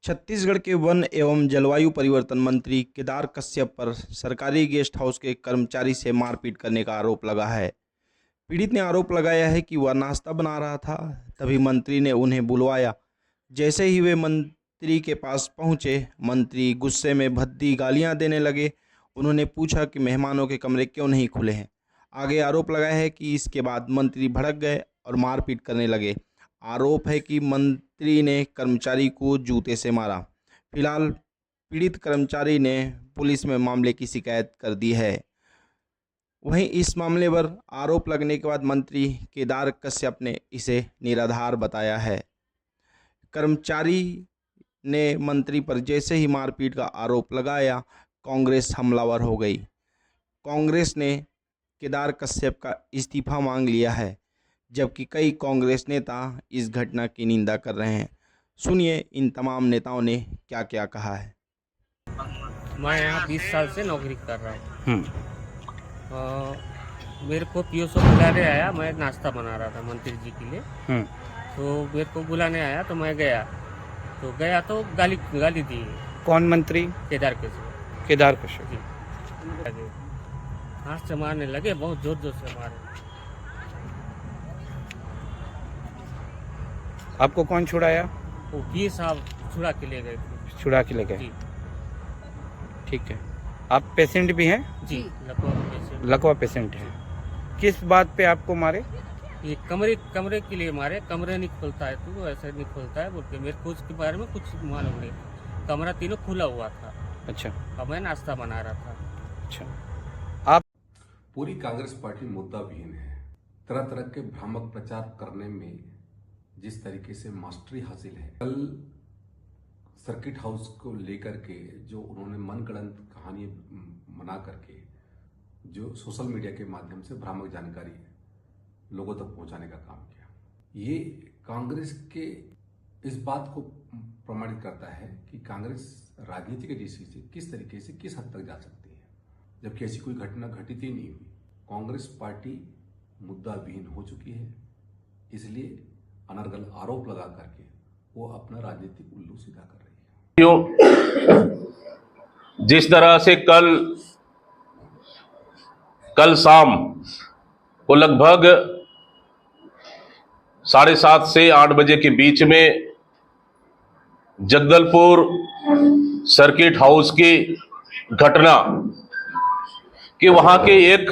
छत्तीसगढ़ के वन एवं जलवायु परिवर्तन मंत्री केदार कश्यप पर सरकारी गेस्ट हाउस के कर्मचारी से मारपीट करने का आरोप लगा है। पीड़ित ने आरोप लगाया है कि वह नाश्ता बना रहा था, तभी मंत्री ने उन्हें बुलवाया। जैसे ही वे मंत्री के पास पहुंचे, मंत्री गुस्से में भद्दी गालियां देने लगे। उन्होंने पूछा कि मेहमानों के कमरे क्यों नहीं खुले हैं। आगे आरोप लगाया है कि इसके बाद मंत्री भड़क गए और मारपीट करने लगे। आरोप है कि मंत्री ने कर्मचारी को जूते से मारा। फिलहाल पीड़ित कर्मचारी ने पुलिस में मामले की शिकायत कर दी है। वहीं इस मामले पर आरोप लगने के बाद मंत्री केदार कश्यप ने इसे निराधार बताया है। कर्मचारी ने मंत्री पर जैसे ही मारपीट का आरोप लगाया, कांग्रेस हमलावर हो गई। कांग्रेस ने केदार कश्यप का इस्तीफा मांग लिया है, जबकि कई कांग्रेस नेता इस घटना की निंदा कर रहे हैं। सुनिए इन तमाम नेताओं ने क्या क्या कहा है। मैं यहाँ 20 साल से नौकरी कर रहा हूँ। मेरे को पीओसो बुलाने आया, मैं नाश्ता बना रहा था मंत्री जी के लिए। तो मेरे को बुलाने आया तो मैं गया तो गाली दी। कौन मंत्री? केदार कश्यप। केदार कश्यप जी। हाथ से मारने लगे, बहुत जोर जोर से मारे। आपको कौन छुड़ाया? वो पीए साहब छुड़ा के ले गए थे। छुड़ा के ले गए? जी। ठीक है। आप पेशेंट भी हैं? जी, लकवा पेशेंट है। किस बात पे आपको मारे? ये कमरे के लिए मारे। कमरे नहीं खोलता है तू, ऐसे नहीं खोलता है बोल के। मेरे को उसके बारे में कुछ मालूम नहीं। कमरा तीनों खुला हुआ था। अच्छा। और मैं नाश्ता बना रहा था। अच्छा। आप पूरी कांग्रेस पार्टी मुद्दा विहीन है। तरह तरह के भ्रामक प्रचार करने में जिस तरीके से मास्टरी हासिल है, कल सर्किट हाउस को लेकर के जो उन्होंने मनगढ़ंत कहानी बना करके जो सोशल मीडिया के माध्यम से भ्रामक जानकारी लोगों तक पहुंचाने का काम किया, ये कांग्रेस के इस बात को प्रमाणित करता है कि कांग्रेस राजनीति के दृष्टि से किस तरीके से किस हद तक जा सकती है, जबकि ऐसी कोई घटना घटित ही नहीं हुई। कांग्रेस पार्टी मुद्दा विहीन हो चुकी है, इसलिए अनर्गल आरोप लगा करके वो अपना राजनीतिक उल्लू सीधा कर रही है। जिस तरह से कल शाम को लगभग 7:30 से 8 बजे के बीच में जगदलपुर सर्किट हाउस की घटना कि वहां के एक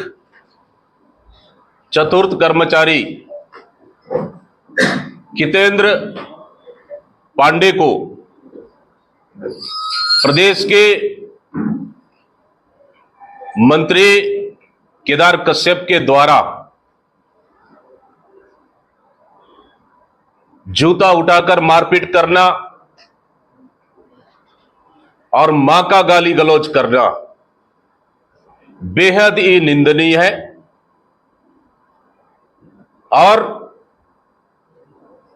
चतुर्थ कर्मचारी कितेंद्र पांडे को प्रदेश के मंत्री केदार कश्यप के द्वारा जूता उठाकर मारपीट करना और मां का गाली गलौज करना बेहद ही निंदनीय है। और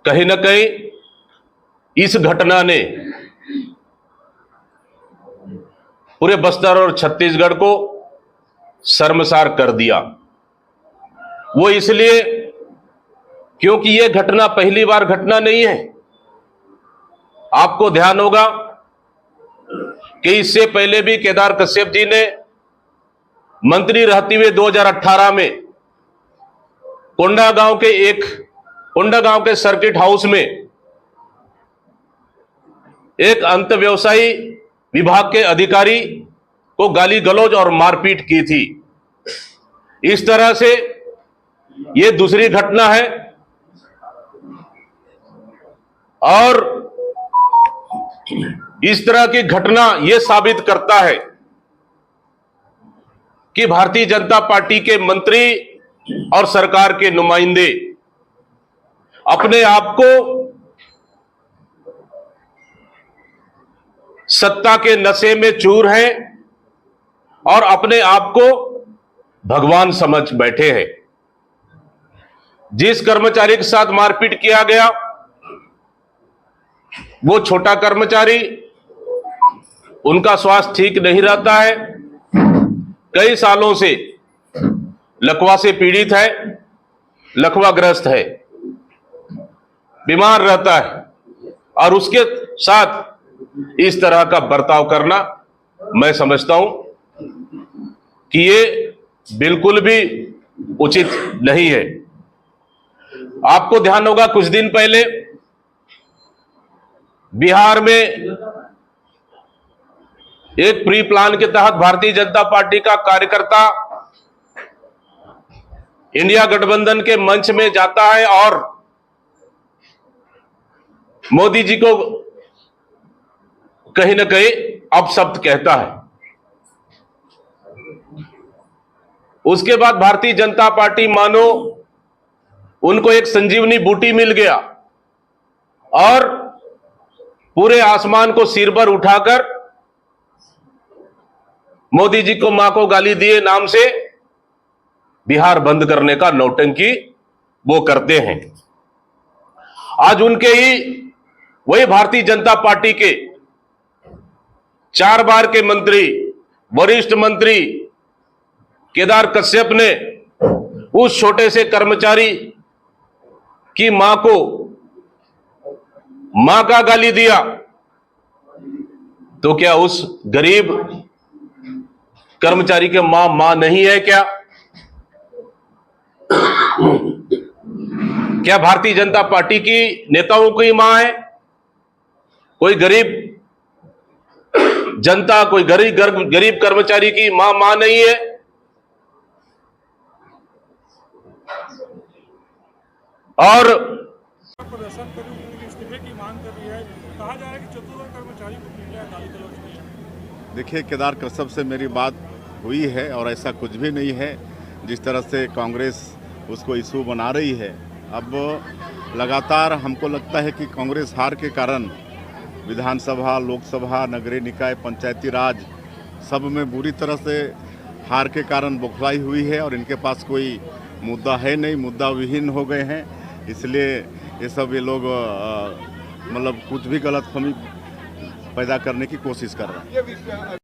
कहीं ना कहीं इस घटना ने पूरे बस्तर और छत्तीसगढ़ को शर्मसार कर दिया। वो इसलिए क्योंकि यह घटना पहली बार घटना नहीं है। आपको ध्यान होगा कि इससे पहले भी केदार कश्यप जी ने मंत्री रहते हुए 2018 में कोंडागांव के सर्किट हाउस में एक अंत व्यवसायी विभाग के अधिकारी को गाली गलौज और मारपीट की थी। इस तरह से यह दूसरी घटना है। और इस तरह की घटना यह साबित करता है कि भारतीय जनता पार्टी के मंत्री और सरकार के नुमाइंदे अपने आप को सत्ता के नशे में चूर हैं और अपने आप को भगवान समझ बैठे हैं। जिस कर्मचारी के साथ मारपीट किया गया वो छोटा कर्मचारी, उनका स्वास्थ्य ठीक नहीं रहता है, कई सालों से लकवा से पीड़ित है, लकवाग्रस्त है, बीमार रहता है और उसके साथ इस तरह का बर्ताव करना मैं समझता हूं कि ये बिल्कुल भी उचित नहीं है। आपको ध्यान होगा कुछ दिन पहले बिहार में एक प्री प्लान के तहत भारतीय जनता पार्टी का कार्यकर्ता इंडिया गठबंधन के मंच में जाता है और मोदी जी को कहीं ना कहीं अपशब्द कहता है। उसके बाद भारतीय जनता पार्टी मानो उनको एक संजीवनी बूटी मिल गया और पूरे आसमान को सिर पर उठाकर मोदी जी को मां को गाली दिए नाम से बिहार बंद करने का नौटंकी वो करते हैं। आज उनके ही वही भारतीय जनता पार्टी के 4 बार के मंत्री, वरिष्ठ मंत्री केदार कश्यप ने उस छोटे से कर्मचारी की मां को मां का गाली दिया, तो क्या उस गरीब कर्मचारी के मां नहीं है क्या? क्या भारतीय जनता पार्टी की नेताओं की मां है? कोई गरीब जनता, कोई गरीब कर्मचारी की मां नहीं है? और प्रदर्शन कर उनके इस्तीफे की मांग कर रही है। कहा जा रहा है कि चतुर्थ कर्मचारी को पीटा है, गाली गलौज किया है। देखिए, केदार कश्यप से मेरी बात हुई है और ऐसा कुछ भी नहीं है। जिस तरह से कांग्रेस उसको इशू बना रही है, अब लगातार हमको लगता है कि कांग्रेस हार के कारण विधानसभा, लोकसभा, नगरीय निकाय, पंचायती राज सब में बुरी तरह से हार के कारण बौखलाई हुई है और इनके पास कोई मुद्दा है नहीं, मुद्दा विहीन हो गए हैं। इसलिए ये लोग मतलब कुछ भी गलतफहमी पैदा करने की कोशिश कर रहे हैं।